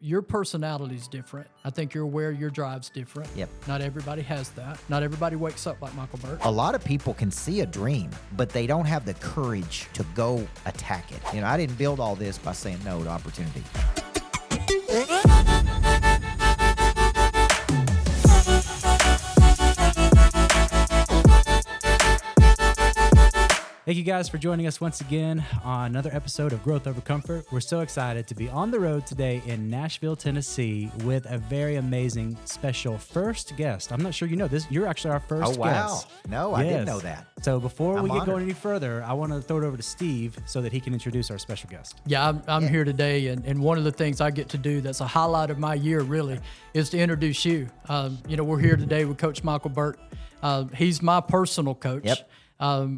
your personality is different. I think you're aware your drive's different. Yep. Not everybody has that. Not everybody wakes up like Micheal Burt. A lot of people can see a dream, but they don't have the courage to go attack it. You know, I didn't build all this by saying no to opportunity. Thank you guys for joining us once again on another episode of Growth Over Comfort. We're so excited to be on the road today in Nashville, Tennessee with a very amazing special first guest. I'm not sure you know this. You're actually our first guest. Oh, wow. No, I didn't know that. So before we get honored. going any further, I want to throw it over to Steve so that he can introduce our special guest. Yeah, I'm here today, and one of the things I get to do that's a highlight of my year, really, is to introduce you. We're here today with Coach Micheal Burt. He's my personal coach. Yep.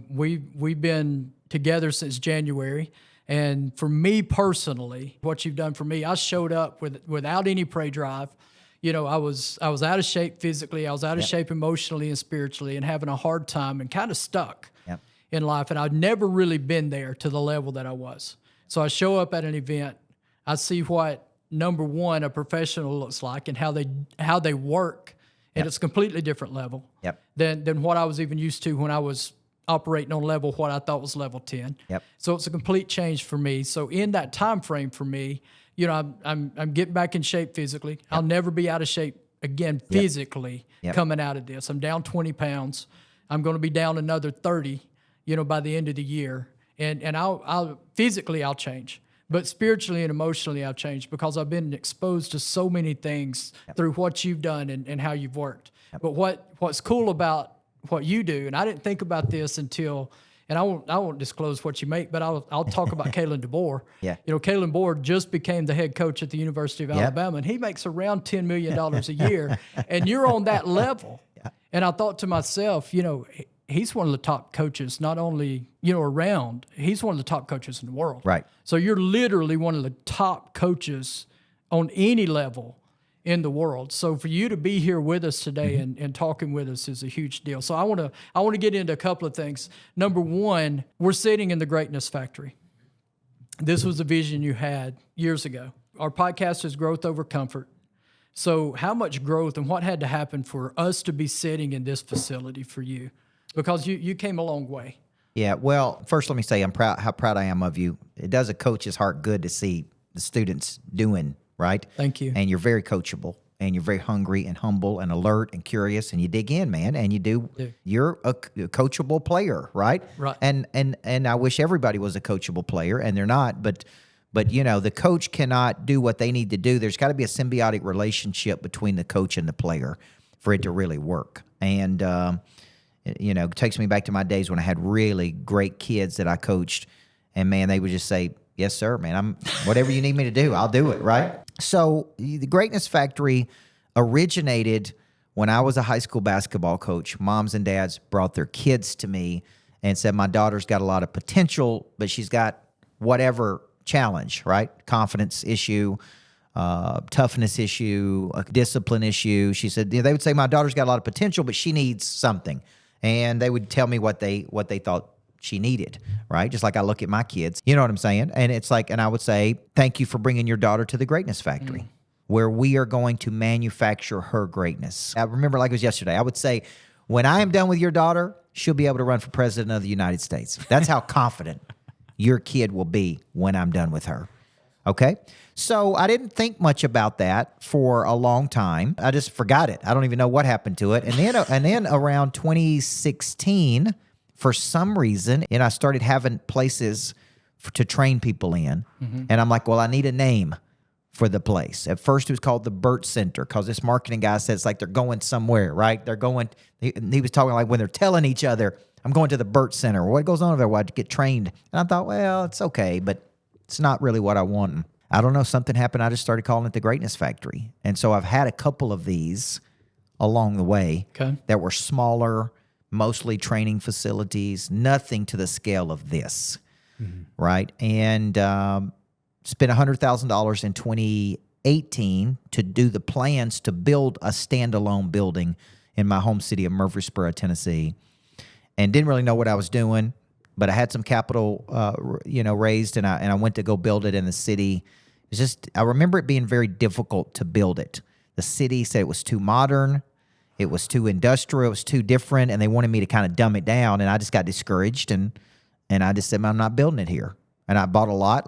We've been together since January, and for me personally, what you've done for me, I showed up without any prey drive. You know, I was out of shape physically, I was out of shape emotionally and spiritually, and having a hard time and kind of stuck in life. And I'd never really been there to the level that I was. So I show up at an event, I see what number one a professional looks like and how they work, and it's a completely different level than what I was even used to when I was operating on level what I thought was level 10. So it's a complete change for me. So in that time frame for me, you know, I'm getting back in shape physically. I'll never be out of shape again physically coming out of this. I'm down 20 pounds. I'm going to be down another 30, you know, by the end of the year. And I'll physically I'll change. But spiritually and emotionally I've changed because I've been exposed to so many things through what you've done and how you've worked. But what's cool about what you do, and I didn't think about this until, and I won't disclose what you make, but I'll talk about Kalen DeBoer. You know, Kalen DeBoer just became the head coach at the University of Alabama, and he makes around $10 million a year, and you're on that level. And I thought to myself, you know, he's one of the top coaches, not only, you know, around, he's one of the top coaches in the world. Right. So you're literally one of the top coaches on any level in the world. So for you to be here with us today and talking with us is a huge deal. So I want to get into a couple of things. Number one, we're sitting in the greatness factory. This was a vision you had years ago. Our podcast is Growth Over Comfort. So how much growth and what had to happen for us to be sitting in this facility for you? Because you came a long way. Yeah, well, first let me say how proud I am of you. It does a coach's heart good to see the students doing right. Thank you. And you're very coachable, and you're very hungry and humble and alert and curious, and you dig in, man, and you do. You're a coachable player, right? Right. And I wish everybody was a coachable player, and they're not, but you know, the coach cannot do what they need to do. There's got to be a symbiotic relationship between the coach and the player for it to really work. And you know, it takes me back to my days when I had really great kids that I coached, and man, they would just say, "Yes, sir, man. Whatever you need me to do, I'll do it." Right. So the Greatness Factory originated when I was a high school basketball coach. Moms and dads brought their kids to me and said, "My daughter's got a lot of potential, but she's got whatever challenge, right? Confidence issue, toughness issue, a discipline issue." She said, they would say, "My daughter's got a lot of potential, but she needs something," and they would tell me what they thought she needed, right? Just like I look at my kids, you know what I'm saying? And it's like, and I would say, "Thank you for bringing your daughter to the Greatness Factory, where we are going to manufacture her greatness." I remember like it was yesterday. I would say, when I am done with your daughter, she'll be able to run for president of the United States. That's how confident your kid will be when I'm done with her. Okay? So I didn't think much about that for a long time. I just forgot it. I don't even know what happened to it. And then around 2016, for some reason, and I started having places to train people in. And I'm like, well, I need a name for the place. At first, it was called the Burt Center because this marketing guy said it's like they're going somewhere, right? They're going, he was talking like when they're telling each other, "I'm going to the Burt Center." What goes on over there? Why to get trained? And I thought, well, it's okay, but it's not really what I want. I don't know, something happened. I just started calling it the Greatness Factory. And so I've had a couple of these along the way that were smaller, mostly training facilities, nothing to the scale of this, right? And spent $100,000 in 2018 to do the plans to build a standalone building in my home city of Murfreesboro, Tennessee, and didn't really know what I was doing, but I had some capital, raised, and I went to go build it in the city. It's just, I remember it being very difficult to build it. The city said it was too modern. It was too industrial. It was too different. And they wanted me to kind of dumb it down. And I just got discouraged. And I just said, I'm not building it here. And I bought a lot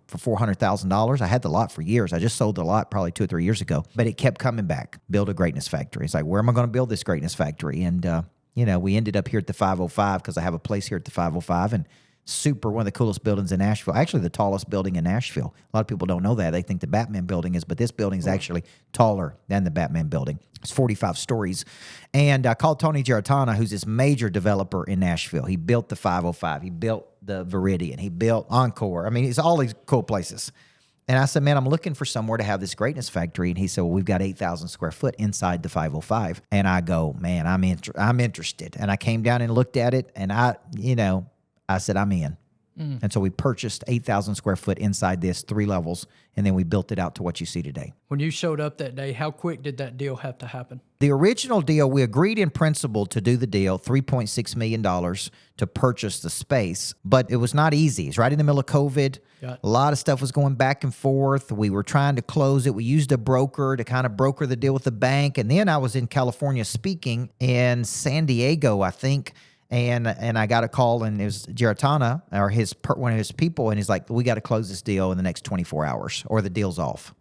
for $400,000. I had the lot for years. I just sold the lot probably 2 or 3 years ago. But it kept coming back. Build a greatness factory. It's like, where am I going to build this greatness factory? And, we ended up here at the 505 because I have a place here at the 505. And one of the coolest buildings in Nashville. Actually, the tallest building in Nashville. A lot of people don't know that. They think the Batman building is, but this building is actually taller than the Batman building. It's 45 stories. And I called Tony Giarratana, who's this major developer in Nashville. He built the 505. He built the Viridian. He built Encore. I mean, it's all these cool places. And I said, man, I'm looking for somewhere to have this greatness factory. And he said, well, we've got 8,000 square foot inside the 505. And I go, man, I'm interested. And I came down and looked at it. And I said, I'm in. And so we purchased 8,000 square foot inside this, 3 levels, and then we built it out to what you see today. When you showed up that day, how quick did that deal have to happen? The original deal, we agreed in principle to do the deal, $3.6 million to purchase the space, but it was not easy. It's right in the middle of COVID. A lot of stuff was going back and forth. We were trying to close it. We used a broker to kind of broker the deal with the bank. And then I was in California speaking in San Diego, I think. And I got a call, and it was Giarratana, or one of his people, and he's like, we got to close this deal in the next 24 hours or the deal's off.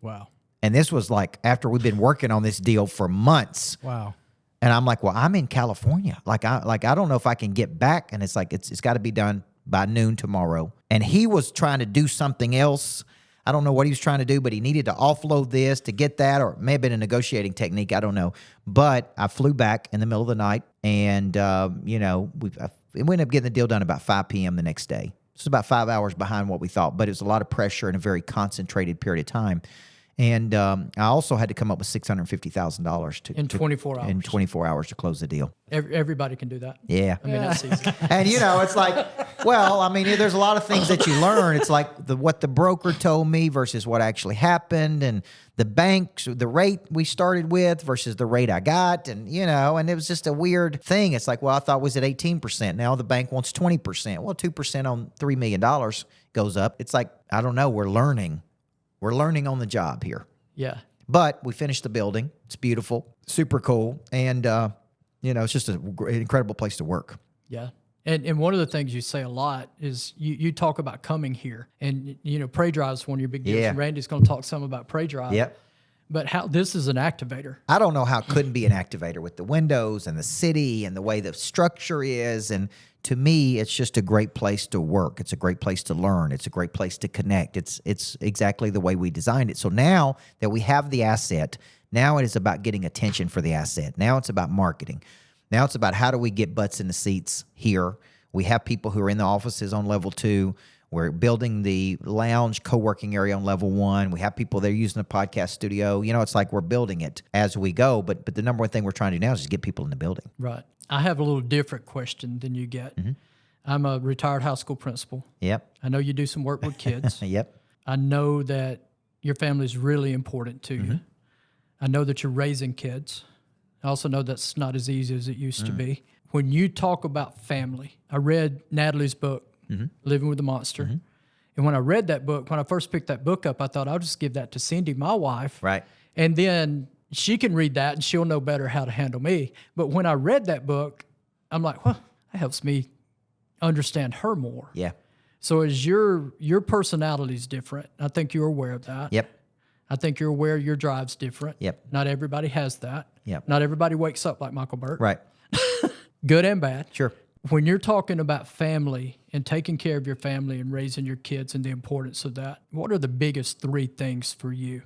Wow. And this was like after we've been working on this deal for months. Wow. And I'm like, well, I'm in California. I don't know if I can get back. And it's like, it's got to be done by noon tomorrow. And he was trying to do something else. I don't know what he was trying to do, but he needed to offload this to get that, or it may have been a negotiating technique. I don't know. But I flew back in the middle of the night, and, we ended up getting the deal done about 5 p.m. the next day. This was about 5 hours behind what we thought, but it was a lot of pressure in a very concentrated period of time. And I also had to come up with $650,000 in 24 hours. In 24 hours to close the deal. Everybody can do that. Yeah. I mean, that's easy. And, it's like, well, I mean, there's a lot of things that you learn. It's like what the broker told me versus what actually happened, and the bank, the rate we started with versus the rate I got. And, and it was just a weird thing. It's like, well, I thought it was at 18%. Now the bank wants 20%. Well, 2% on $3 million goes up. It's like, I don't know. We're learning. We're learning on the job here. Yeah. But we finished the building. It's beautiful, super cool. And, it's just an incredible place to work. Yeah. And one of the things you say a lot is you talk about coming here. And, Pray Drive is one of your big deals. Yeah. And Randy's going to talk some about Pray Drive. Yep. But how this is an activator. I don't know how it couldn't be an activator with the windows and the city and the way the structure is. And to me, it's just a great place to work. It's a great place to learn. It's a great place to connect. It's exactly the way we designed it. So now that we have the asset, now it is about getting attention for the asset. Now it's about marketing. Now it's about how do we get butts in the seats here. We have people who are in the offices on level 2. We're building the lounge co-working area on level 1. We have people there using the podcast studio. It's like we're building it as we go. But the number one thing we're trying to do now is just get people in the building. Right. I have a little different question than you get. Mm-hmm. I'm a retired high school principal. Yep. I know you do some work with kids. Yep. I know that your family is really important to you. I know that you're raising kids. I also know that's not as easy as it used to be. When you talk about family, I read Natalie's book, Living with the Monster. And when I read that book, when I first picked that book up, I thought I'll just give that to Cindy, my wife. Right. And then she can read that and she'll know better how to handle me. But when I read that book, I'm like, well, that helps me understand her more. Yeah. So as your personality is different, I think you're aware of that. Yep. I think you're aware your drive's different. Yep. Not everybody has that. Yep. Not everybody wakes up like Micheal Burt. Right. Good and bad. Sure. When you're talking about family and taking care of your family and raising your kids and the importance of that, what are the biggest 3 things for you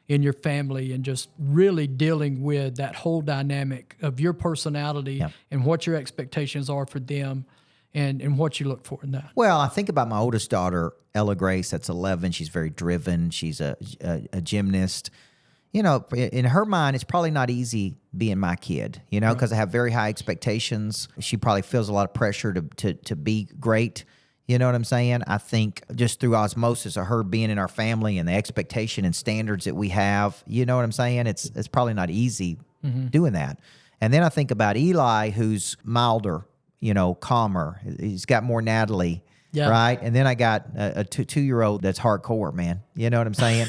in your family and just really dealing with that whole dynamic of your personality and what your expectations are for them and what you look for in that? Well, I think about my oldest daughter, Ella Grace, that's 11. She's very driven. She's a gymnast. In her mind, it's probably not easy being my kid, because I have very high expectations. She probably feels a lot of pressure to be great. You know what I'm saying? I think just through osmosis of her being in our family and the expectation and standards that we have, you know what I'm saying? It's probably not easy doing that. And then I think about Eli, who's milder, calmer. He's got more Natalie. Yeah. Right. And then I got a two-year-old that's hardcore, man. You know what I'm saying?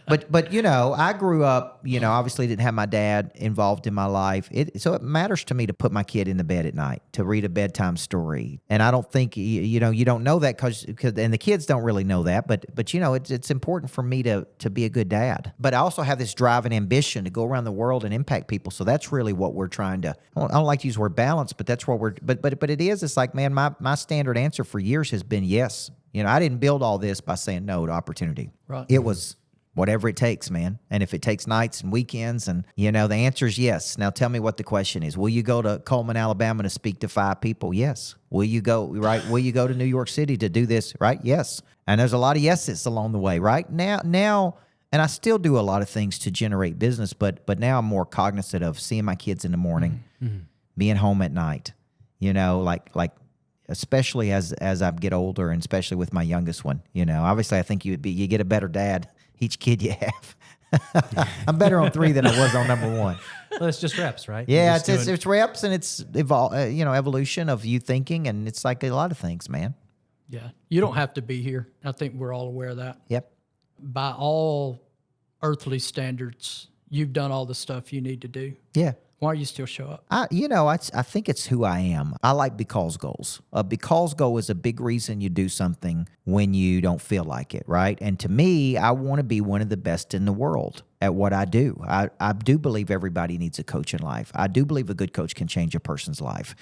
But you know, I grew up, you know, obviously didn't have my dad involved in my life. So it matters to me to put my kid in the bed at night, to read a bedtime story. And I don't think, you know, you don't know that because and the kids don't really know that. But you know, it's important for me to be a good dad. But I also have this drive and ambition to go around the world and impact people. So that's really what we're trying to, I don't like to use the word balance, but that's what but it is. It's like, man, my standard answer for years has been yes. You know, I didn't build all this by saying no to opportunity. Right. It was whatever it takes, man. And if it takes nights and weekends, and, you know, the answer is yes. Now tell me what the question is. Will you go to Coleman, Alabama to speak to 5 people? Yes. Will you go, right? Will you go to New York City to do this? Right? Yes. And there's a lot of yeses along the way, right? Now, and I still do a lot of things to generate business, but now I'm more cognizant of seeing my kids in the morning, being home at night, you know, like especially as I get older, and especially with my youngest one, you know, obviously I think you get a better dad each kid you have. I'm better on 3 than I was on number 1. Well, it's just reps, right? Yeah, it's reps, and it's evolution of you thinking, and it's like a lot of things, man. Yeah. You don't have to be here. I think we're all aware of that. Yep. By all earthly standards, you've done all the stuff you need to do. Yeah. Why do you still show up? I think it's who I am. I like because goals. A because goal is a big reason you do something when you don't feel like it, right? And to me, I want to be one of the best in the world at what I do. I do believe everybody needs a coach in life. I do believe a good coach can change a person's life.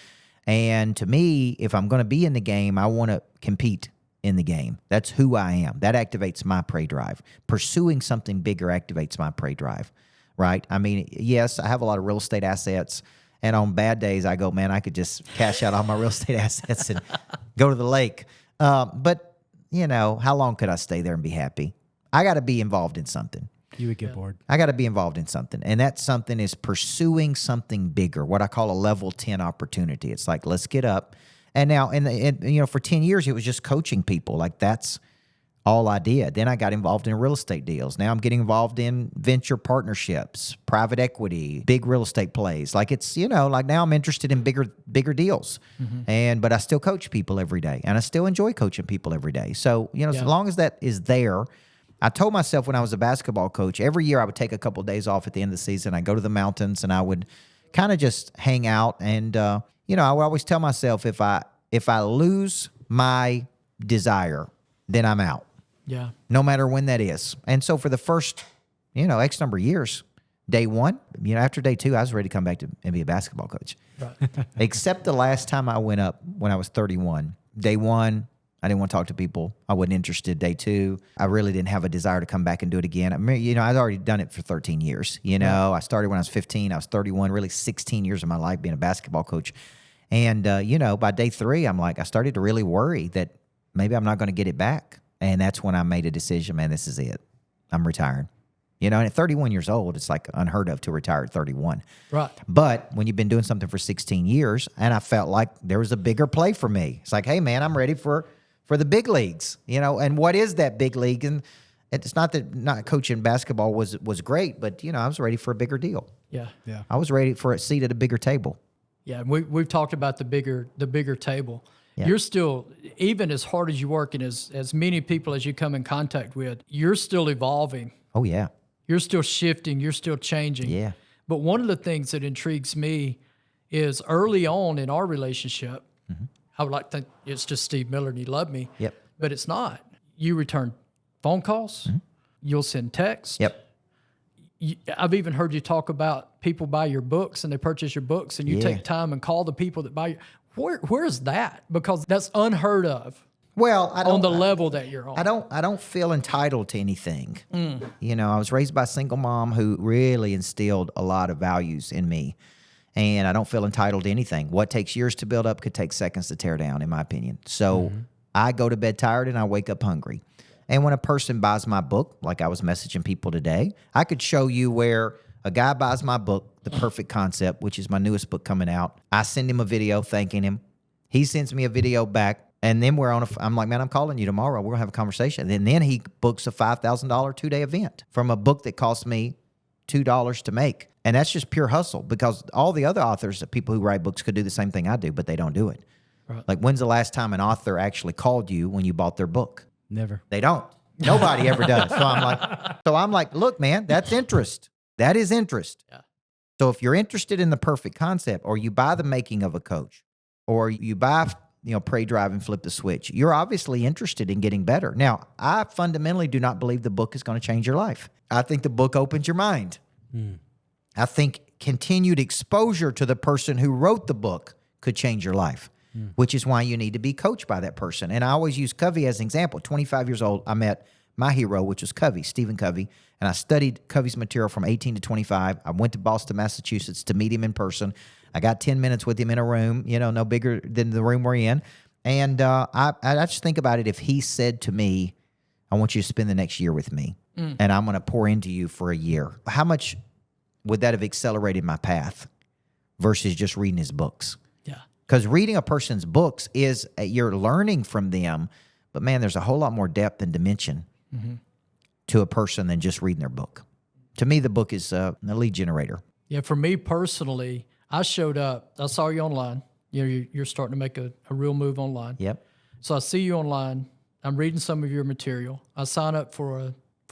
And to me, if I'm going to be in the game, I want to compete in the game. That's who I am. That activates my prey drive. Pursuing something bigger activates my prey drive. Right? I mean, yes, I have a lot of real estate assets, and on bad days, I go, man, I could just cash out all my real estate assets and go to the lake. But, you know, how long could I stay there and be happy? I got to be involved in something. You would get bored. I got to be involved in something, and that something is pursuing something bigger, what I call a level 10 opportunity. It's like, let's get up. And now, and you know, for 10 years, it was just coaching people. Like, that's all I did. Then I got involved in real estate deals. Now I'm getting involved in venture partnerships, private equity, big real estate plays. Like, it's, you know, like now I'm interested in bigger deals. But I still coach people every day, and I still enjoy coaching people every day. So, you know, as long as that is there, I told myself when I was a basketball coach, every year I would take a couple of days off at the end of the season. I'd go to the mountains and I would kind of just hang out. And, you know, I would always tell myself, if I lose my desire, then I'm out. Yeah. No matter when that is. And so for the first, you know, X number of years, day 1, you know, after day 2, I was ready to come back and be a basketball coach. Right. Except the last time I went up when I was 31. Day 1, I didn't want to talk to people. I wasn't interested. Day 2, I really didn't have a desire to come back and do it again. I mean, you know, I'd already done it for 13 years. You know, I started when I was 15. I was 31, really 16 years of my life being a basketball coach. And, you know, by day 3, I started to really worry that maybe I'm not going to get it back. And that's when I made a decision, man, this is it. I'm retiring. You know, and at 31 years old, it's like unheard of to retire at 31. Right. But when you've been doing something for 16 years, and I felt like there was a bigger play for me. It's like, hey, man, I'm ready for the big leagues, you know. And what is that big league? And it's not that not coaching basketball was great, but, you know, I was ready for a bigger deal. Yeah. Yeah. I was ready for a seat at a bigger table. Yeah. We've talked about the bigger table. Yeah. You're still, even as hard as you work and as many people as you come in contact with, you're still evolving. Oh, yeah. You're still shifting. You're still changing. Yeah. But one of the things that intrigues me is early on in our relationship, I would like to think it's just Steve Miller and you love me. Yep. But it's not. You return phone calls. You'll send texts. Yep. I've even heard you talk about people buy your books and they purchase your books, and you Yeah. take time and call the people that buy your. Where's that? Because that's unheard of. Well, On the level that you're on. I don't feel entitled to anything. You know, I was raised by a single mom who really instilled a lot of values in me, and I don't feel entitled to anything. What takes years to build up could take seconds to tear down, in my opinion. So I go to bed tired and I wake up hungry. And when a person buys my book, like I was messaging people today, I could show you where a guy buys my book, The Perfect Concept, which is my newest book coming out. I send him a video thanking him. He sends me a video back. And then I'm like, man, I'm calling you tomorrow. We're going to have a conversation. And then he books a $5,000 2-day event from a book that cost me $2 to make. And that's just pure hustle, because all the other authors, people who write books, could do the same thing I do, but they don't do it. Right. Like, when's the last time an author actually called you when you bought their book? Never. They don't. Nobody ever does. So I'm like, look, man, that's interest. That is interest. Yeah. So if you're interested in the perfect concept, or you buy The Making of a Coach, or you buy, Pray, Drive, and Flip the Switch, you're obviously interested in getting better. Now, I fundamentally do not believe the book is going to change your life. I think the book opens your mind. I think continued exposure to the person who wrote the book could change your life, which is why you need to be coached by that person. And I always use Covey as an example. 25 years old, I met my hero, which was Covey, Stephen Covey, and I studied Covey's material from 18 to 25. I went to Boston, Massachusetts to meet him in person. I got 10 minutes with him in a room, no bigger than the room we're in. And I just think about it. If he said to me, I want you to spend the next year with me, and I'm going to pour into you for a year, how much would that have accelerated my path versus just reading his books? Yeah. Because reading a person's books is, you're learning from them, but man, there's a whole lot more depth and dimension to a person than just reading their book. To me, the book is a lead generator. Yeah, for me personally, I showed up. I saw you online. You're starting to make a real move online. Yep. So I see you online. I'm reading some of your material. I sign up for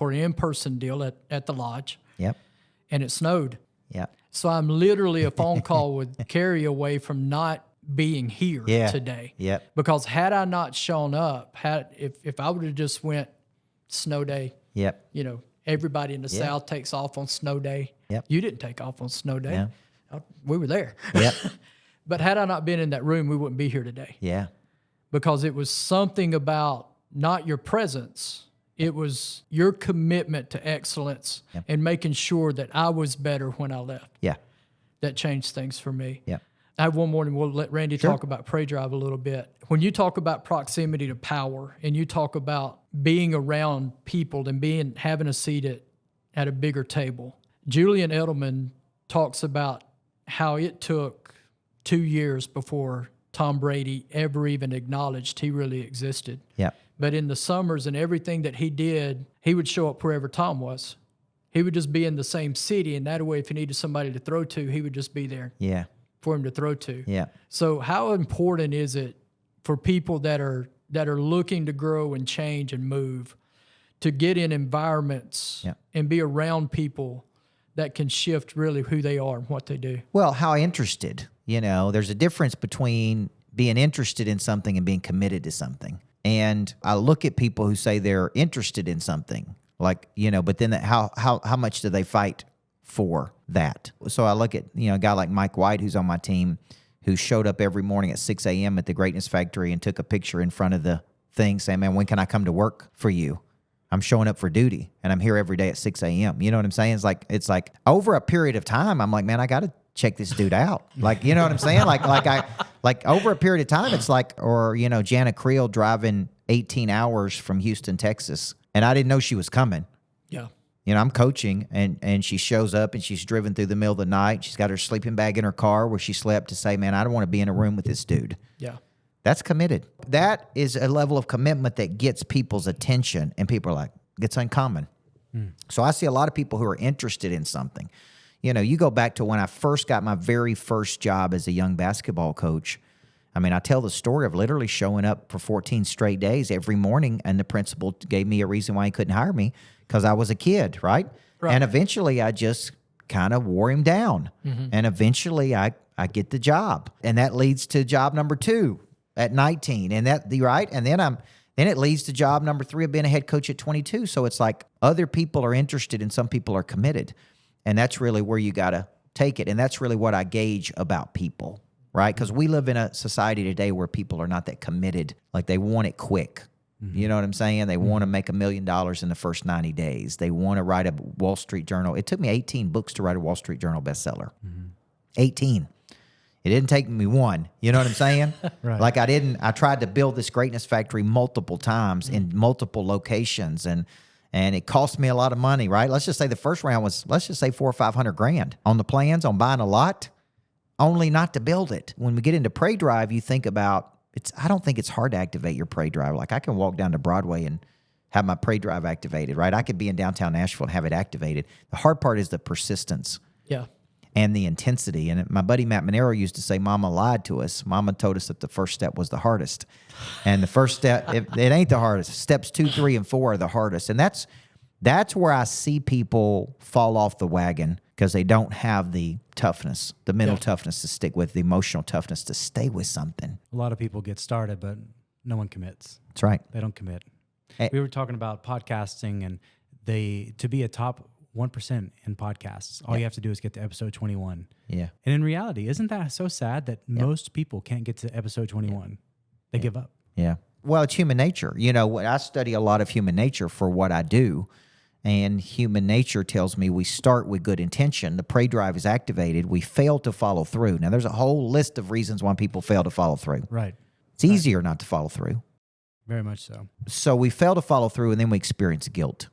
an in-person deal at the lodge. Yep. And it snowed. Yep. So I'm literally a phone call with Carrie away from not being here today. Yep. Because had I not shown up, if I would have just went snow day, Yep. everybody in the South takes off on snow day. Yep. You didn't take off on snow day. Yeah. We were there. Yep. But had I not been in that room, we wouldn't be here today. Yeah. Because it was something about not your presence. It was your commitment to excellence and making sure that I was better when I left. Yeah. That changed things for me. Yeah. I have one more, and we'll let Randy talk about Pray Drive a little bit. When you talk about proximity to power, and you talk about being around people and having a seat at a bigger table, Julian Edelman talks about how it took 2 years before Tom Brady ever even acknowledged he really existed. Yeah. But in the summers and everything that he did, he would show up wherever Tom was. He would just be in the same city, and that way, if he needed somebody to throw to, he would just be there Yeah. for him to throw to. Yeah. So how important is it for people that are looking to grow and change and move to get in environments and be around people that can shift really who they are and what they do? Well, how interested, there's a difference between being interested in something and being committed to something. And I look at people who say they're interested in something, like, but then how much do they fight for that? So I look at, a guy like Mike White, who's on my team, who showed up every morning at 6 a.m. at the Greatness Factory and took a picture in front of the thing saying, man, when can I come to work for you? I'm showing up for duty, and I'm here every day at 6 a.m. You know what I'm saying? It's like over a period of time, I'm like, man, I got to check this dude out. Like, you know what I'm saying? Like over a period of time, it's like, or, Jana Creel driving 18 hours from Houston, Texas, and I didn't know she was coming. Yeah. I'm coaching, and she shows up, and she's driven through the middle of the night. She's got her sleeping bag in her car where she slept to say, man, I don't want to be in a room with this dude. Yeah. That's committed. That is a level of commitment that gets people's attention, and people are like, it's uncommon. So I see a lot of people who are interested in something. You go back to when I first got my very first job as a young basketball coach. I mean, I tell the story of literally showing up for 14 straight days every morning, and the principal gave me a reason why he couldn't hire me, because I was a kid, right? And eventually I just kind of wore him down. And eventually I get the job. And that leads to job number 2 at 19. And then it leads to job number 3 of being a head coach at 22. So it's like other people are interested and some people are committed. And that's really where you got to take it. And that's really what I gauge about people, right? Because we live in a society today where people are not that committed. Like, they want it quick. You know what I'm saying? They want to make $1 million in the first 90 days. They want to write a Wall Street Journal. It took me 18 books to write a Wall Street Journal bestseller. 18. It didn't take me one. You know what I'm saying? Right. Like, I tried to build this Greatness Factory multiple times in multiple locations, and it cost me a lot of money, right? Let's just say the first round was, let's just say $400,000 or $500,000 on the plans, on buying a lot, only not to build it. When we get into Pray Drive, you think about, I don't think it's hard to activate your Pray Drive. Like, I can walk down to Broadway and have my Pray Drive activated, right? I could be in downtown Nashville and have it activated. The hard part is the persistence. Yeah. and the intensity. And my buddy Matt Monero used to say, Mama lied to us. Mama told us that the first step was the hardest. And the first step, it ain't the hardest. Steps 2, 3, and 4 are the hardest. And that's where I see people fall off the wagon because they don't have the toughness, the mental toughness to stick with, the emotional toughness to stay with something. A lot of people get started, but no one commits. That's right. They don't commit. Hey. We were talking about podcasting, and to be a top 1% in podcasts, all you have to do is get to episode 21. Yeah. And in reality, isn't that so sad that most people can't get to episode 21? They give up. Yeah. Well, it's human nature. You know, I study a lot of human nature for what I do. And human nature tells me we start with good intention. The prey drive is activated. We fail to follow through. Now, there's a whole list of reasons why people fail to follow through. Right. It's easier not to follow through. Very much so. So we fail to follow through, and then we experience guilt.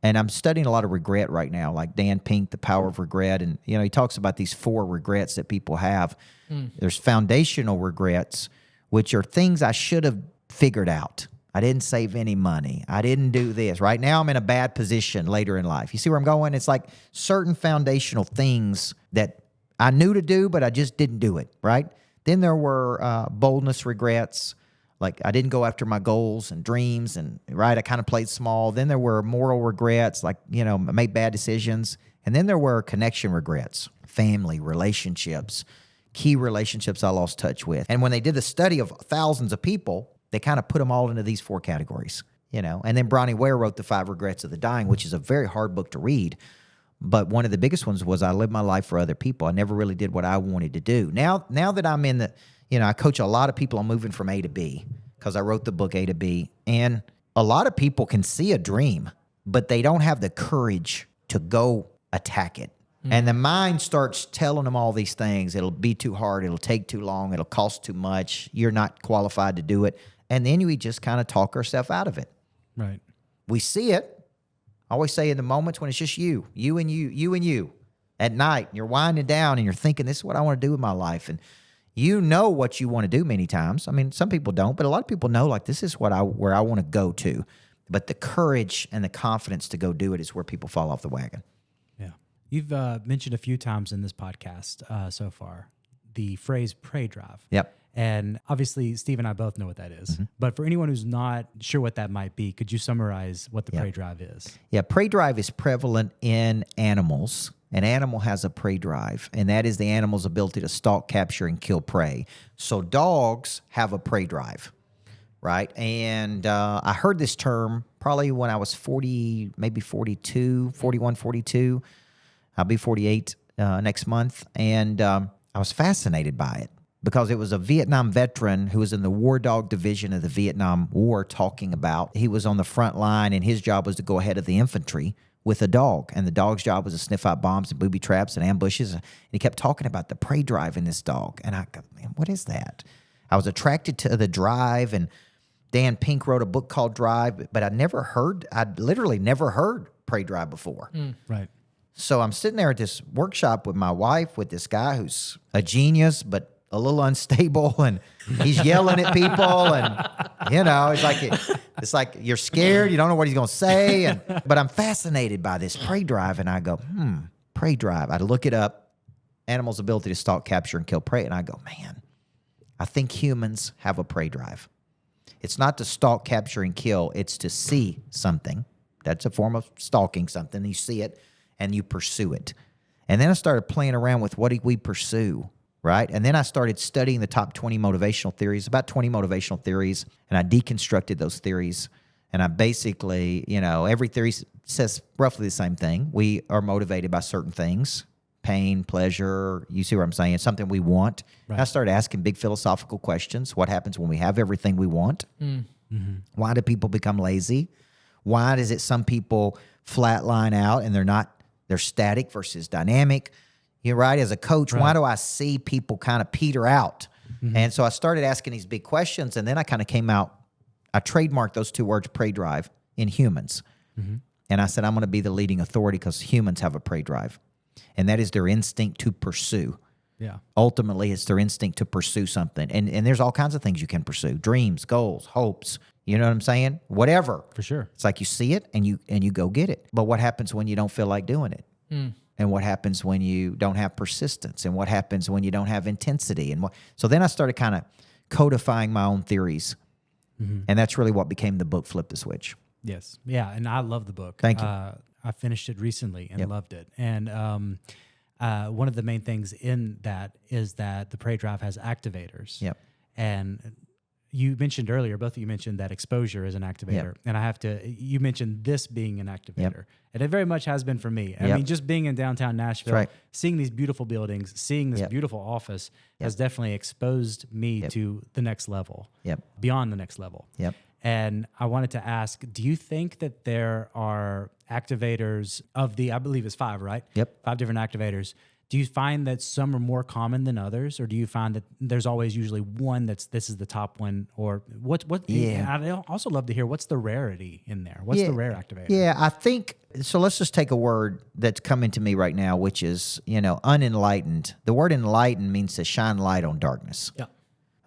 And I'm studying a lot of regret right now, like Dan Pink, The Power of Regret. And, you know, he talks about these 4 regrets that people have. There's foundational regrets, which are things I should have figured out. I didn't save any money. I didn't do this. Right now, I'm in a bad position later in life. You see where I'm going? It's like certain foundational things that I knew to do, but I just didn't do it, right? Then there were boldness regrets. Like I didn't go after my goals and dreams and, right, I kind of played small. Then there were moral regrets, like, you know, I made bad decisions. And then there were connection regrets, family, relationships, key relationships I lost touch with. And when they did the study of thousands of people, they kind of put them all into these 4 categories, you know. And then Bronnie Ware wrote The 5 Regrets of the Dying, which is a very hard book to read. But one of the biggest ones was I lived my life for other people. I never really did what I wanted to do. Now that I'm in the, you know, I coach a lot of people on moving from A to B because I wrote the book A to B. And a lot of people can see a dream, but they don't have the courage to go attack it. And the mind starts telling them all these things. It'll be too hard. It'll take too long. It'll cost too much. You're not qualified to do it. And then we just kind of talk ourselves out of it. Right. We see it. I always say in the moments when it's just you and you, at night, and you're winding down and you're thinking, this is what I want to do with my life. And you know what you want to do many times. I mean, some people don't, but a lot of people know, like, this is where I want to go to. But the courage and the confidence to go do it is where people fall off the wagon. Yeah. You've mentioned a few times in this podcast so far the phrase prey drive. Yep. And obviously, Steve and I both know what that is. But for anyone who's not sure what that might be, could you summarize what the prey drive is? Yeah, prey drive is prevalent in animals. An animal has a prey drive, and that is the animal's ability to stalk, capture, and kill prey. So dogs have a prey drive, right? And I heard this term probably when I was 40, maybe 42, 41, 42. I'll be 48 next month. And I was fascinated by it, because it was a Vietnam veteran who was in the war dog division of the Vietnam War talking about, he was on the front line and his job was to go ahead of the infantry with a dog. And the dog's job was to sniff out bombs and booby traps and ambushes. And he kept talking about the prey drive in this dog. And I go, man, what is that? I was attracted to the drive, and Dan Pink wrote a book called Drive, but I'd literally never heard prey drive before. Right. So I'm sitting there at this workshop with my wife, with this guy who's a genius, but a little unstable, and he's yelling at people, and you know, it's like you're scared, you don't know what he's going to say, but I'm fascinated by this prey drive, and I go, prey drive. I look it up, animals' ability to stalk, capture, and kill prey, and I go, man, I think humans have a prey drive. It's not to stalk, capture, and kill. It's to see something. That's a form of stalking something. You see it, and you pursue it. And then I started playing around with what do we pursue. Right? And then I started studying the top 20 motivational theories, about 20 motivational theories, and I deconstructed those theories. And I basically, you know, every theory says roughly the same thing. We are motivated by certain things, pain, pleasure. You see what I'm saying? It's something we want. Right. I started asking big philosophical questions. What happens when we have everything we want? Why do people become lazy? Why does it some people flatline out and they're static versus dynamic? You're right. As a coach, why do I see people kind of peter out? And so I started asking these big questions, and then I kind of came out, I trademarked those 2 words, prey drive, in humans. And I said, I'm going to be the leading authority because humans have a prey drive. And that is their instinct to pursue. Yeah. Ultimately, it's their instinct to pursue something. And there's all kinds of things you can pursue. Dreams, goals, hopes. You know what I'm saying? Whatever. For sure. It's like you see it and you go get it. But what happens when you don't feel like doing it? and what happens when you don't have persistence, and what happens when you don't have intensity. So then I started kind of codifying my own theories. And that's really what became the book, Flip the Switch. Yes. Yeah. And I love the book. Thank you. I finished it recently and loved it. And one of the main things in that is that the Prey Drive has activators. Yep. And you mentioned earlier, both of you mentioned that exposure is an activator. And you mentioned this being an activator. And it very much has been for me. I mean, just being in downtown Nashville, seeing these beautiful buildings, seeing this beautiful office has definitely exposed me to the next level, beyond the next level. And I wanted to ask, do you think that there are activators of I believe it's 5, right? 5 different activators. Do you find that some are more common than others, or do you find that there's always usually one this is the top one, or what? Yeah. I'd also love to hear what's the rarity in there. What's the rare activator? Yeah, I think so. Let's just take a word that's coming to me right now, which is unenlightened. The word enlightened means to shine light on darkness. Yeah.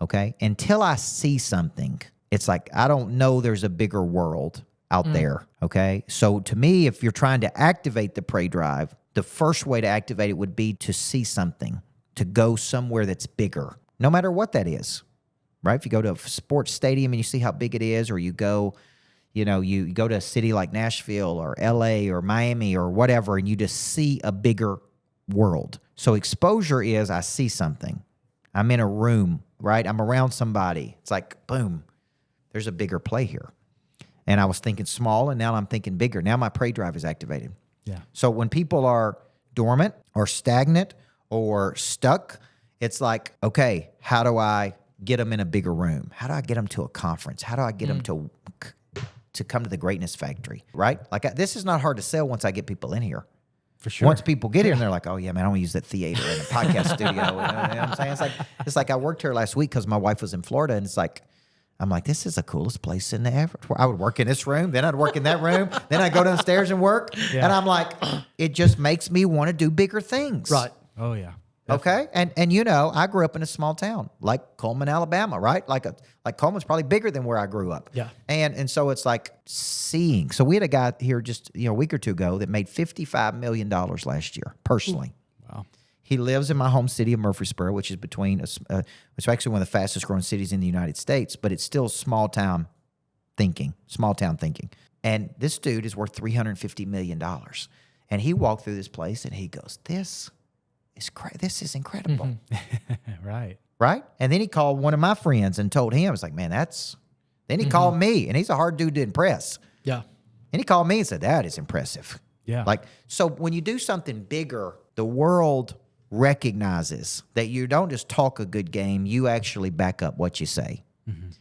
Okay. Until I see something, it's like I don't know there's a bigger world out there. Okay. So to me, if you're trying to activate the Prey Drive, the first way to activate it would be to see something, to go somewhere that's bigger, no matter what that is, right? If you go to a sports stadium and you see how big it is, or you go, you go to a city like Nashville or LA or Miami or whatever, and you just see a bigger world. So exposure is I see something. I'm in a room, right? I'm around somebody. It's like, boom, there's a bigger play here. And I was thinking small, and now I'm thinking bigger. Now my Prey Drive is activated. Yeah. So when people are dormant or stagnant or stuck, it's like, okay, how do I get them in a bigger room? How do I get them to a conference? How do I get them to come to the Greatness Factory, right? Like this is not hard to sell once I get people in here. For sure. Once people get here and they're like, oh yeah, man, I want to use that theater and a podcast studio. You know what I'm saying? It's like I worked here last week because my wife was in Florida, and I'm like, this is the coolest place in the ever. I would work in this room, then I'd work in that room, then I'd go downstairs and work. Yeah. And I'm like, it just makes me want to do bigger things. Right. Oh, yeah. Okay. And I grew up in a small town like Coleman, Alabama, right? Like Coleman's probably bigger than where I grew up. Yeah. And so it's like seeing. So we had a guy here just a week or two ago that made $55 million last year, personally. Wow. He lives in my home city of Murfreesboro, which is which is actually one of the fastest growing cities in the United States, but it's still small town thinking. And this dude is worth $350 million. And he walked through this place and he goes, this is incredible. Right. Right? And then he called one of my friends and told him, I was like, man, then he called me, and he's a hard dude to impress. Yeah. And he called me and said, that is impressive. Yeah. So when you do something bigger, the world recognizes that you don't just talk a good game, you actually back up what you say.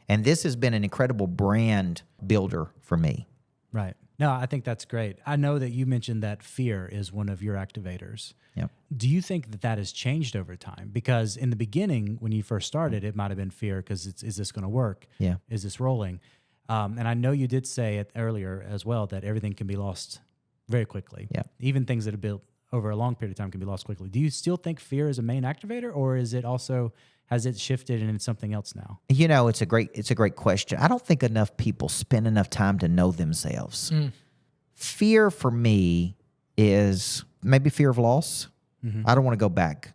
And this has been an incredible brand builder for me. Right. No, I think that's great. I know that you mentioned that fear is one of your activators. Yep. Do you think that has changed over time? Because in the beginning, when you first started, it might have been fear because is this going to work? Yeah. Is this rolling? And I know you did say it earlier as well that everything can be lost very quickly. Yeah. Even things that are built over a long period of time can be lost quickly. Do you still think fear is a main activator, or is it also, has it shifted and it's something else now? It's a great question. I don't think enough people spend enough time to know themselves. Fear for me is maybe fear of loss. I don't want to go back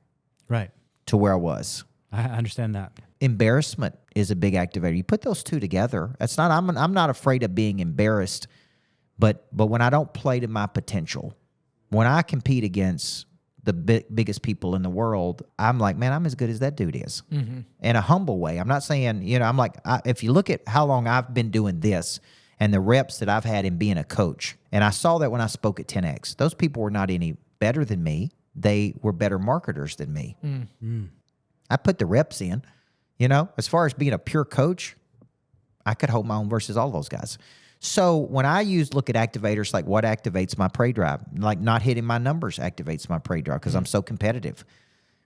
to where I was. I understand that. Embarrassment is a big activator. You put those two together. It's not. I'm not afraid of being embarrassed, but when I don't play to my potential, when I compete against the biggest people in the world, I'm like, man, I'm as good as that dude is. In a humble way. I'm not saying, I'm like, if you look at how long I've been doing this and the reps that I've had in being a coach, and I saw that when I spoke at 10X, those people were not any better than me. They were better marketers than me. I put the reps in, as far as being a pure coach, I could hold my own versus all those guys. So when I look at activators, like what activates my Prey Drive, like not hitting my numbers activates my Prey Drive because I'm so competitive.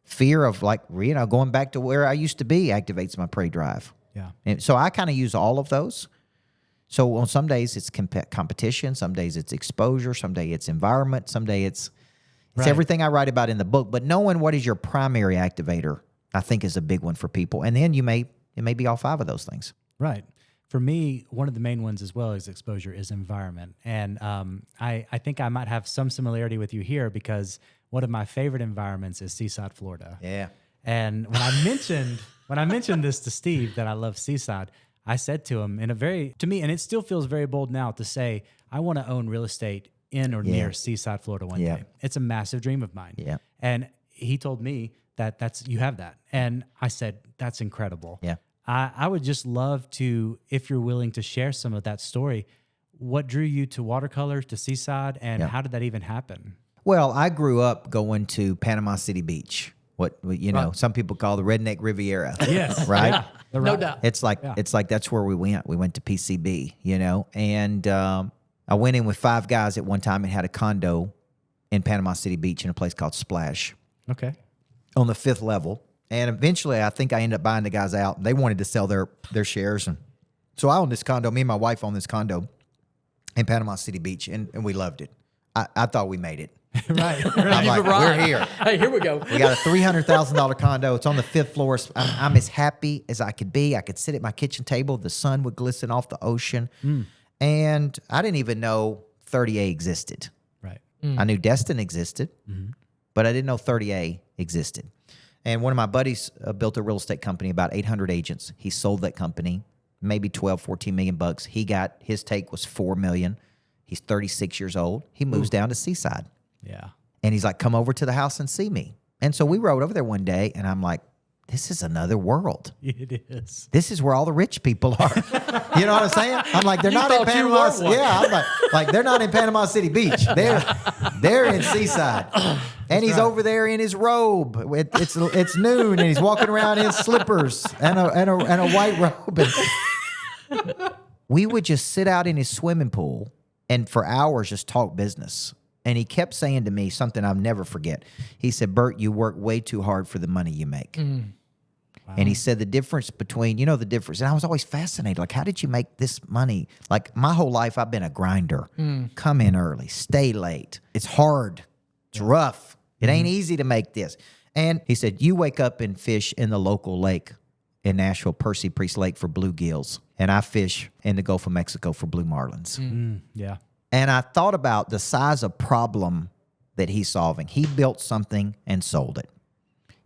Fear of going back to where I used to be activates my Prey Drive. Yeah. And so I kind of use all of those. So on some days it's competition, some days it's exposure, some day it's environment, some day it's everything I write about in the book. But knowing what is your primary activator, I think is a big one for people. And then it may be all 5 of those things. Right. For me, one of the main ones as well as exposure is environment. And I think I might have some similarity with you here because one of my favorite environments is Seaside, Florida. Yeah. And when I mentioned this to Steve that I love Seaside, I said to him to me, and it still feels very bold now to say, I want to own real estate in or near Seaside, Florida one day. It's a massive dream of mine. Yeah. And he told me that you have that. And I said, that's incredible. Yeah. I would just love to, if you're willing to share some of that story, what drew you to watercolor, to Seaside, and how did that even happen? Well, I grew up going to Panama City Beach. What some people call the Redneck Riviera. Yes. Right? Yeah. No doubt. It's like that's where we went. We went to PCB, and I went in with 5 guys at one time and had a condo in Panama City Beach in a place called Splash Okay. on the 5th level. And eventually, I think I ended up buying the guys out. They wanted to sell their shares, and so I owned this condo. Me and my wife owned this condo in Panama City Beach, and we loved it. I thought we made it. Right. I'm like, we're here. Hey, here we go. We got a $300,000 condo. It's on the 5th floor. I'm as happy as I could be. I could sit at my kitchen table. The sun would glisten off the ocean. And I didn't even know 30A existed. Right. I knew Destin existed, but I didn't know 30A existed. And one of my buddies built a real estate company, about 800 agents. He sold that company, maybe 12, 14 million bucks. His take was 4 million. He's 36 years old. He moves down to Seaside. Yeah. And he's like, come over to the house and see me. And so we rode over there one day, and I'm like, this is another world. It is. This is where all the rich people are. You know what I'm saying? I'm like, they're not in Panama. Yeah, I'm like they're not in Panama City Beach. They're in Seaside. And he's over there in his robe. It's noon, and he's walking around in slippers and a white robe. And we would just sit out in his swimming pool and for hours just talk business. And he kept saying to me something I'll never forget. He said, Burt, you work way too hard for the money you make. Wow. And he said the difference between, the difference. And I was always fascinated. Like, how did you make this money? Like, my whole life, I've been a grinder. Come in early, stay late. It's hard. It's rough. It ain't easy to make this. And he said, you wake up and fish in the local lake in Nashville, Percy Priest Lake, for bluegills. And I fish in the Gulf of Mexico for blue marlins. Yeah. And I thought about the size of problem that he's solving. He built something and sold it.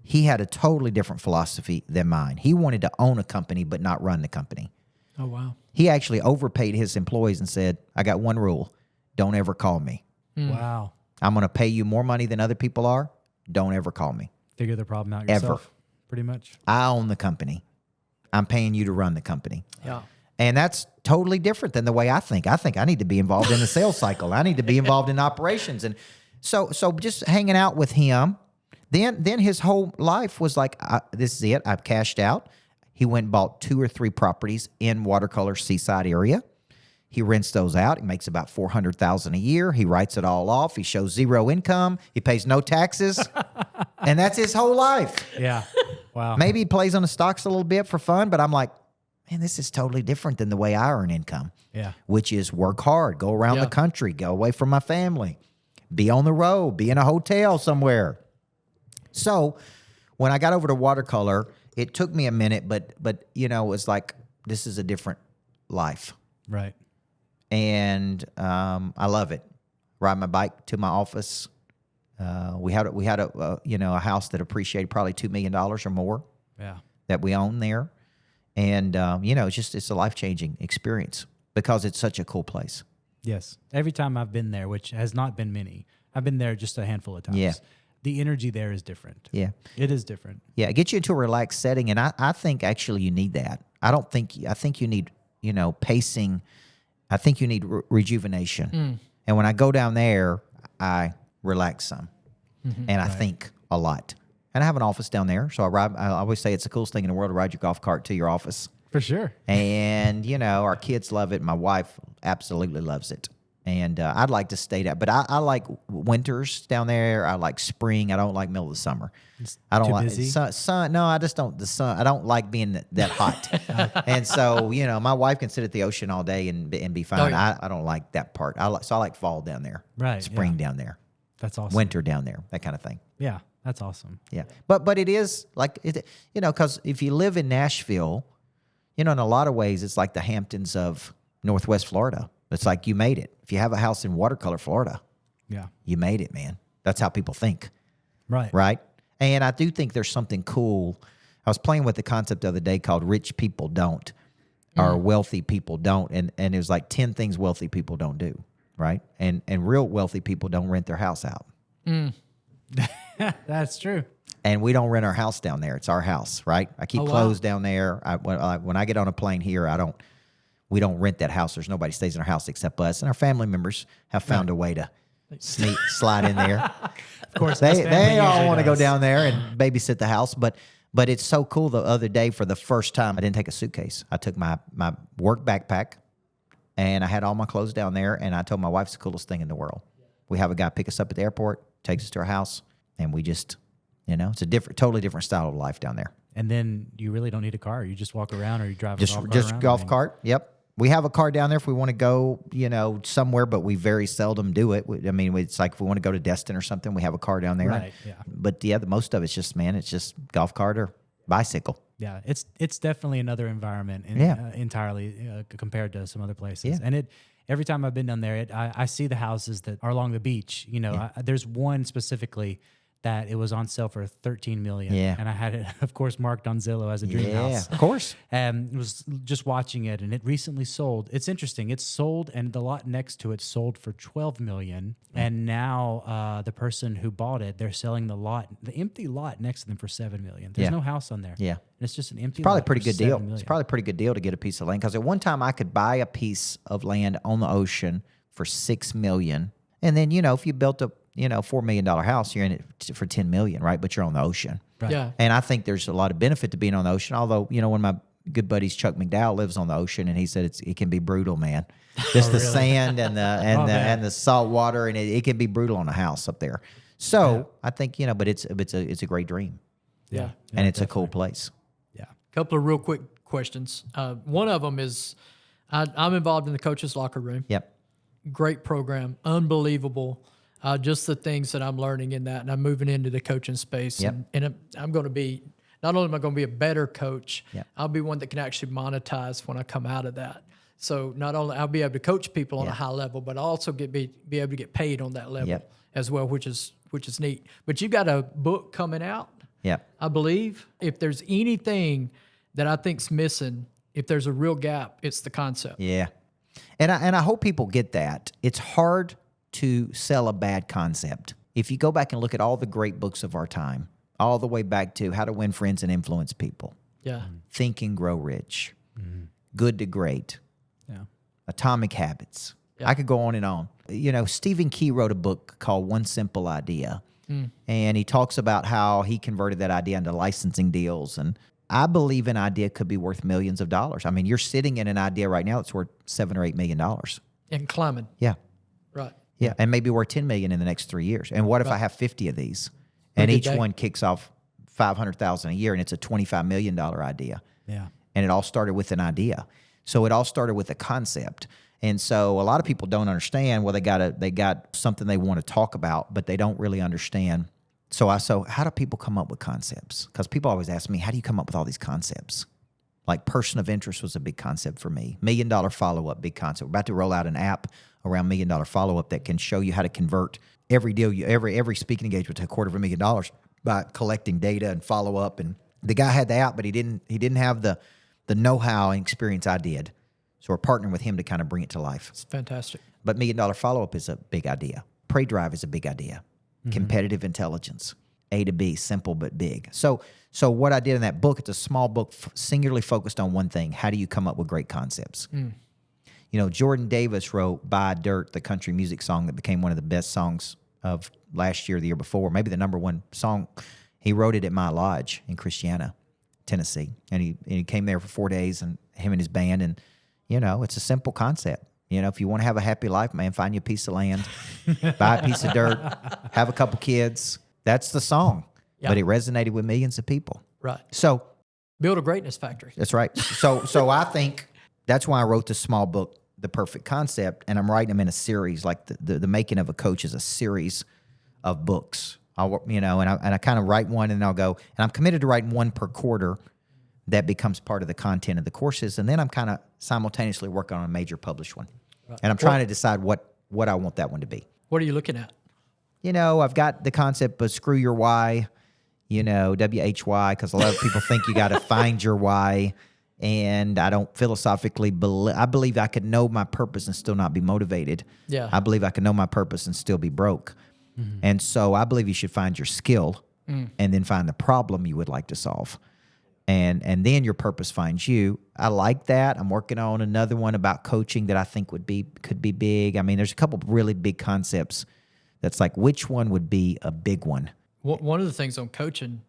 He had a totally different philosophy than mine. He wanted to own a company but not run the company. Oh, wow. He actually overpaid his employees and said, I got one rule. Don't ever call me. Wow. I'm going to pay you more money than other people are. Don't ever call me. Figure the problem out yourself. Ever. Pretty much. I own the company. I'm paying you to run the company. Yeah. And that's totally different than the way I think. I think I need to be involved in the sales cycle. I need to be involved in operations. And so just hanging out with him, then his whole life was like, this is it. I've cashed out. He went and bought 2 or 3 properties in Watercolor Seaside area. He rents those out. He makes about $400,000 a year. He writes it all off. He shows 0 income. He pays no taxes. And that's his whole life. Yeah. Wow. Maybe he plays on the stocks a little bit for fun, but I'm like, man, this is totally different than the way I earn income. Yeah. Which is work hard, go around the country, go away from my family, be on the road, be in a hotel somewhere. So when I got over to watercolor, it took me a minute, but it was like, this is a different life. Right. And I love it. Ride my bike to my office. We had a house that appreciated probably $2 million or more. Yeah. That we own there. And, it's a life-changing experience because it's such a cool place. Yes. Every time I've been there, which has not been many, I've been there just a handful of times. Yeah. The energy there is different. Yeah. It is different. Yeah. It gets you into a relaxed setting. And I think actually you need that. I think you need, pacing. I think you need rejuvenation. And when I go down there, I relax some and I think a lot. And I have an office down there, so I always say it's the coolest thing in the world to ride your golf cart to your office. For sure. And, our kids love it. My wife absolutely loves it. And I'd like to stay down. But I like winters down there. I like spring. I don't like middle of the summer. I don't like busy? sun. No, I just don't. The sun. I don't like being that hot. And so, my wife can sit at the ocean all day and be fine. Oh, yeah. I don't like that part. I like fall down there. Right. Spring down there. That's awesome. Winter down there. That kind of thing. Yeah. That's awesome. Yeah. But it is like, because if you live in Nashville, in a lot of ways, it's like the Hamptons of Northwest Florida. It's like you made it. If you have a house in Watercolor, Florida, you made it, man. That's how people think. Right? And I do think there's something cool. I was playing with the concept the other day called rich people don't, or wealthy people don't. And it was like 10 things wealthy people don't do, right? And real wealthy people don't rent their house out. That's true. And we don't rent our house down there. It's our house, right? I keep clothes down there. When I get on a plane here, we don't rent that house. There's nobody stays in our house except us. And our family members have found a way to slide in there. Of course, they all want to go down there and babysit the house. But it's so cool. The other day, for the first time, I didn't take a suitcase. I took my work backpack, and I had all my clothes down there. And I told my wife it's the coolest thing in the world. We have a guy pick us up at the airport, takes us to our house, and we just, it's a totally different style of life down there. And then you really don't need a car. You just walk around, or you drive a golf cart just around. golf cart. Yep. We have a car down there if we want to go, somewhere, but we very seldom do it. It's like if we want to go to Destin or something, we have a car down there. Right, yeah. But the most of it's just, it's just golf cart or bicycle. Yeah, it's definitely another environment entirely compared to some other places. Yeah. And every time I've been down there, I see the houses that are along the beach. There's one specifically that it was on sale for $13 million. Yeah. And I had it, of course, marked on Zillow as a dream house. Of course. And was just watching it, and it recently sold. It's interesting. It's sold, and the lot next to it sold for $12 million. And now the person who bought it, they're selling the empty lot next to them for $7 million. There's no house on there. Yeah. It's just an empty Probably lot. a pretty good $7 deal. million. It's probably a pretty good deal to get a piece of land. Because at one time I could buy a piece of land on the ocean for $6 million. And then, if you built a $4 million house, you're in it for $10 million, right? But you're on the ocean. Right. Yeah. And I think there's a lot of benefit to being on the ocean. Although, one of my good buddies, Chuck McDowell, lives on the ocean, and he said it can be brutal, man. Just the sand and the salt water, and it can be brutal on a house up there. So I think but it's a great dream. Yeah. And it's a cool place. Yeah. Couple of real quick questions. One of them is I'm involved in the coach's locker room. Yep. Great program, unbelievable. Just the things that I'm learning in that, and I'm moving into the coaching space. Yep. And I'm going to be, not only am I going to be a better coach, Yep. I'll be one that can actually monetize when I come out of that. So not only I'll be able to coach people on a high level, but I'll also be able to get paid on that level as well, which is neat. But you got a book coming out, I believe. If there's anything that I think's missing, if there's a real gap, it's the concept. Yeah. And I hope people get that. It's hard to sell a bad concept. If you go back and look at all the great books of our time, all the way back to How to Win Friends and Influence People, Yeah. Think and Grow Rich, Good to Great, Yeah. Atomic Habits. Yeah. I could go on and on. Stephen Key wrote a book called One Simple Idea, and he talks about how he converted that idea into licensing deals. And I believe an idea could be worth millions of dollars. You're sitting in an idea right now that's worth $7 or $8 million. And climbing. Yeah. Right. Yeah, and maybe worth $10 million in the next 3 years. And what if I have 50 of these, and each one kicks off $500,000 a year, and it's a $25 million idea? Yeah. And it all started with an idea. So it all started with a concept. And so a lot of people don't understand. Well, they got something they want to talk about, but they don't really understand. So how do people come up with concepts? Because people always ask me, how do you come up with all these concepts? Like person of interest was a big concept for me. $1 Million Follow-Up, big concept. We're about to roll out an app around $1 Million Follow-Up that can show you how to convert every deal, every speaking engagement to $250,000 by collecting data and follow-up. And the guy had the app, but he didn't have the know-how and experience I did. So we're partnering with him to kind of bring it to life. It's fantastic. But $1 Million Follow-Up is a big idea. Prey Drive is a big idea. Competitive intelligence, A to B, simple but big. So what I did in that book, it's a small book singularly focused on one thing. How do you come up with great concepts? Jordan Davis wrote Buy Dirt, the country music song that became one of the best songs of last year, the year before, maybe the number one song. He wrote it at my lodge in Christiana, Tennessee. And he came there for 4 days, and him and his band. And, it's a simple concept. If you want to have a happy life, man, find you a piece of land, buy a piece of dirt, have a couple kids. That's the song. Yeah. But it resonated with millions of people. Right. So Build a greatness factory. that's right. So I think that's why I wrote this small book, The Perfect Concept, and I'm writing them in a series. Like the making of a coach is a series of books. And I kind of write one, and I'll go, and I'm committed to writing one per quarter that becomes part of the content of the courses. And then I'm kind of simultaneously working on a major published one. Right. And I'm trying to decide what I want that one to be. What are you looking at? I've got the concept of screw your why, WHY, because a lot of people think you got to find your why. And I don't philosophically believe, I believe I could know my purpose and still not be motivated. Yeah. I believe I could know my purpose and still be broke. Mm-hmm. And so I believe you should find your skill and then find the problem you would like to solve. And then your purpose finds you. I like that. I'm working on another one about coaching that I think could be big. I mean, there's a couple of really big concepts that's like, which one would be a big one? One of the things on coaching,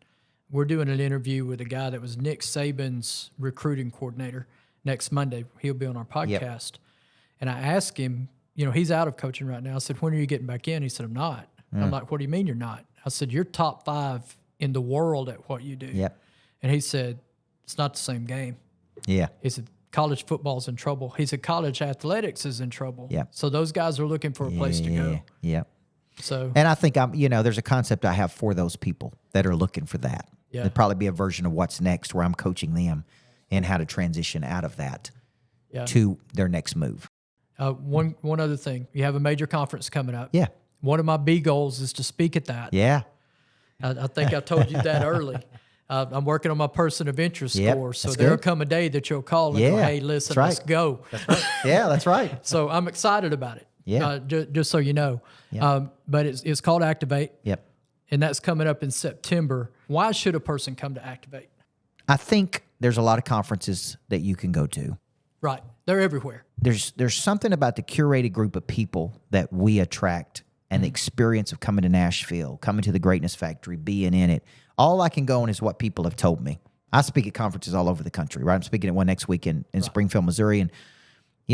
we're doing an interview with a guy that was Nick Saban's recruiting coordinator next Monday. He'll be on our podcast. Yep. And I asked him, he's out of coaching right now. I said, when are you getting back in? He said, I'm not. I'm like, what do you mean you're not? I said, you're top 5 in the world at what you do. Yep. And he said, it's not the same game. Yeah. He said, college football's in trouble. He said, college athletics is in trouble. Yep. So those guys are looking for a place to go. Yeah. So, and I think there's a concept I have for those people that are looking for that. Yeah. There'd probably be a version of what's next where I'm coaching them and how to transition out of that to their next move. One other thing, you have a major conference coming up. Yeah. One of my B goals is to speak at that. Yeah. I think I told you that early. I'm working on my person of interest score, so there'll come a day that you'll call and go, hey, listen, let's go. That's right. Yeah, that's right. So I'm excited about it. Yeah. Just so you know. Yep. But it's called Activate. Yep. And that's coming up in September. Why should a person come to Activate? I think there's a lot of conferences that you can go to. Right. They're everywhere. There's something about the curated group of people that we attract and the experience of coming to Nashville, coming to the Greatness Factory, being in it. All I can go on is what people have told me. I speak at conferences all over the country, right? I'm speaking at one next week in Springfield, Missouri. And,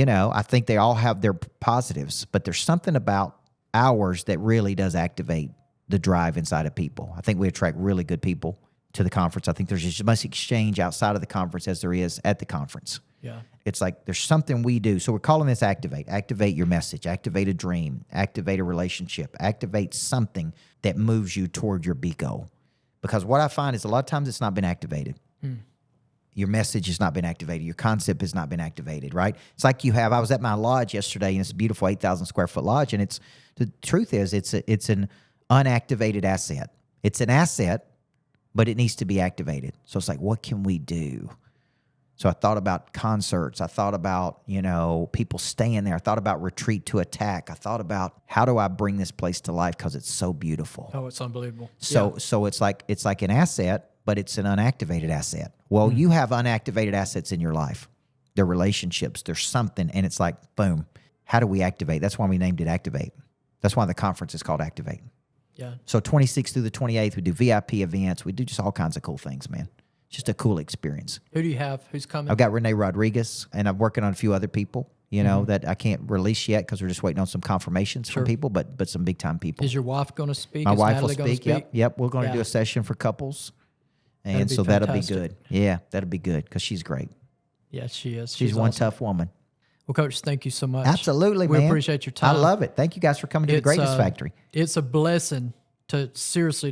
I think they all have their positives, but there's something about ours that really does activate the drive inside of people. I think we attract really good people to the conference. I think there's as much exchange outside of the conference as there is at the conference. Yeah. It's like there's something we do. So we're calling this Activate. Activate your message. Activate a dream. Activate a relationship. Activate something that moves you toward your B goal. Because what I find is a lot of times it's not been activated. Your message has not been activated. Your concept has not been activated, right? It's like I was at my lodge yesterday, and it's a beautiful 8,000 square foot lodge, and the truth is it's an unactivated asset. It's an asset, but it needs to be activated. So it's like, what can we do? So I thought about concerts. I thought about, people staying there. I thought about retreat to attack. I thought about how do I bring this place to life because it's so beautiful. Oh, it's unbelievable. So it's like an asset, but it's an unactivated asset. Well, you have unactivated assets in your life. They're relationships. There's something, and it's like, boom, how do we activate? That's why we named it Activate. That's why the conference is called Activate. Yeah. So 26th through the 28th, we do VIP events. We do just all kinds of cool things, man. Just a cool experience. Who do you have? Who's coming? I've got Renee Rodriguez, and I'm working on a few other people, that I can't release yet because we're just waiting on some confirmations from people, but some big-time people. Is your wife going to speak? My wife Natalie will speak. Yep. We're going to do a session for couples, and so that'll be good. Yeah, that'll be good because she's great. Yeah, she is. She's one awesome. tough woman. Well, Coach, thank you so much. Absolutely, we man. We appreciate your time. I love it. Thank you guys for coming to the Greatness Factory. It's a blessing to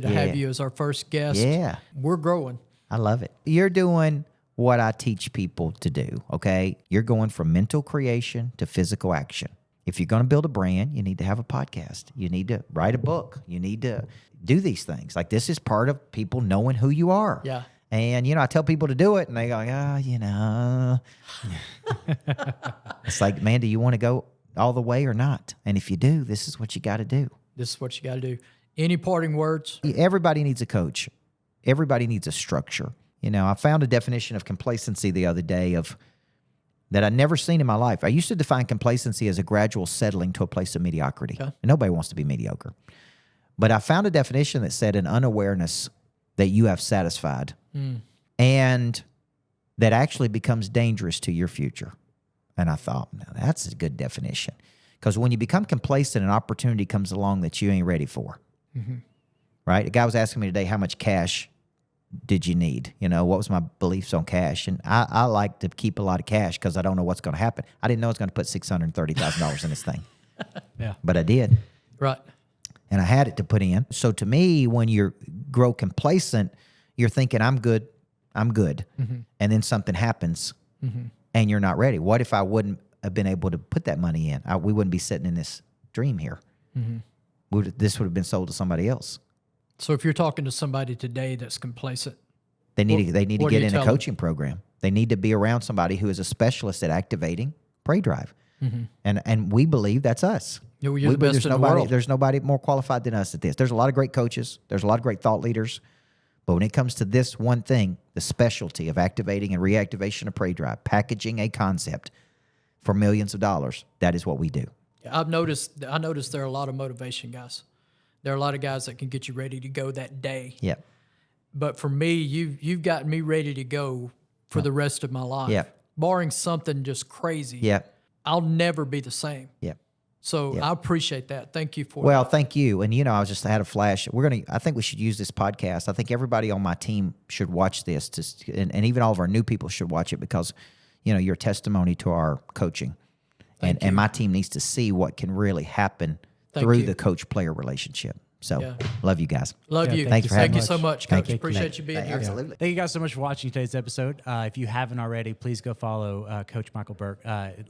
have you as our first guest. Yeah. We're growing. I love it. You're doing what I teach people to do, okay? You're going from mental creation to physical action. If you're going to build a brand, you need to have a podcast. You need to write a book. You need to do these things. Like this is part of people knowing who you are. Yeah. And, I tell people to do it, and they go, It's like, man, do you want to go all the way or not? And if you do, this is what you got to do. This is what you got to do. Any parting words? Everybody needs a coach. Everybody needs a structure. I found a definition of complacency the other day that I'd never seen in my life. I used to define complacency as a gradual settling to a place of mediocrity. Okay. And nobody wants to be mediocre. But I found a definition that said an unawareness that you have satisfied and that actually becomes dangerous to your future. And I thought, now that's a good definition. Because when you become complacent, an opportunity comes along that you ain't ready for. Right? A guy was asking me today, how much cash did you need? What was my beliefs on cash? And I like to keep a lot of cash because I don't know what's going to happen. I didn't know I was going to put $630,000 in this thing. Yeah. But I did. Right. And I had it to put in. So to me, when you grow complacent, you're thinking, I'm good. I'm good. And then something happens and you're not ready. What if I wouldn't have been able to put that money in? We wouldn't be sitting in this dream here. This would have been sold to somebody else. So if you're talking to somebody today that's complacent, They need to what get do you in a tell coaching program. They need to be around somebody who is a specialist at activating pray drive. And we believe that's us. You're We the believe best in the world. There's nobody more qualified than us at this. There's a lot of great coaches. There's a lot of great thought leaders. But when it comes to this one thing, the specialty of activating and reactivation of pray drive, packaging a concept for millions of dollars, that is what we do. I noticed there are a lot of motivation guys. There are a lot of guys that can get you ready to go that day. Yeah. But for me, you've gotten me ready to go for the rest of my life. Yeah. Barring something just crazy. Yeah. I'll never be the same. Yeah. So I appreciate that. Thank you for Well, that. thank you. And I had a flash. I think we should use this podcast. I think everybody on my team should watch this, and even all of our new people should watch it because, you're a testimony to our coaching, and my team needs to see what can really happen through the coach-player relationship. So, love you guys. Love you. Thanks for having Thank me. you so much, Thank Coach. you. Appreciate you being here. Absolutely. Thank you guys so much for watching today's episode. If you haven't already, please go follow Coach Micheal Burt.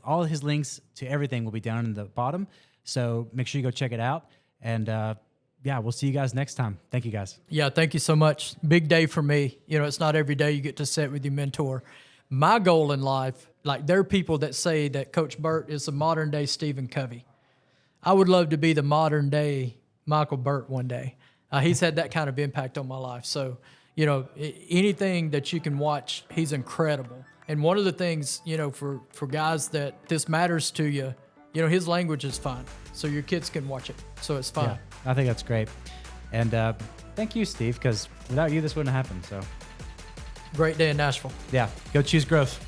All of his links to everything will be down in the bottom. So make sure you go check it out. And we'll see you guys next time. Thank you guys. Yeah, thank you so much. Big day for me. It's not every day you get to sit with your mentor. My goal in life, there are people that say that Coach Burt is the modern day Stephen Covey. I would love to be the modern day Micheal Burt one day. He's had that kind of impact on my life. So, anything that you can watch, he's incredible. And one of the things, for guys that this matters to you, his language is fun. So your kids can watch it. So it's fun. Yeah, I think that's great. And thank you, Steve, because without you, this wouldn't happen. So Great day in Nashville. yeah, go choose growth.